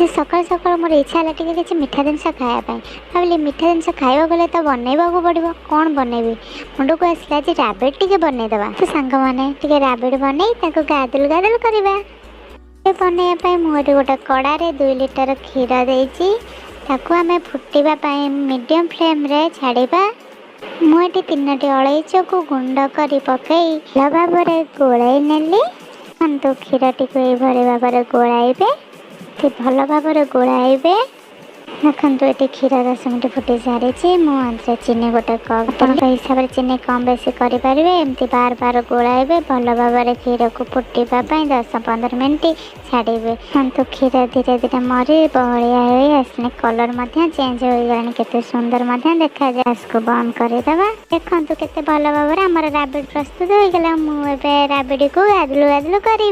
सकाल सकाल मोर इच्छा है किसी मीठा जिनस खायापी भाविली मीठा जिनस खावा गले तो बनइबा पड़ो कौन बनइबी मुंड को आसला आज राबिड टे बनईदे तो सांग मैंने राबिड बनई गादुल गादुल करवा बनवाई मुझे गोटे कड़े 2 लिटर क्षीर देती आम फुटापी मीडियम फ्लेम रे छाड़ा मुझे 3टी अलैच को गुंड कर पकई भल भाव गोलाई नेली तो क्षीर टी भाव गोलाइबे भल भाव गोलाइबे देखो ये क्षीर 10 मिनट फुटी सारी मुझे चीनी गोटे कप हिसाब से चीनी कम बेसी करेंगे एमती बार बार गोलाइबे भल भाव क्षीर को फुटापी 10-15 मिनट छाड़े तो क्षीर धीरे धीरे मरी बहलिया हो आसने कलर चेंज हो गलानी केते सुंदर देखा जाए इसको बंद करदे देखो केते भल भाव आमर राबिड प्रस्तुत हो गला मुझे राबिड को गादुलु गादुलु करी।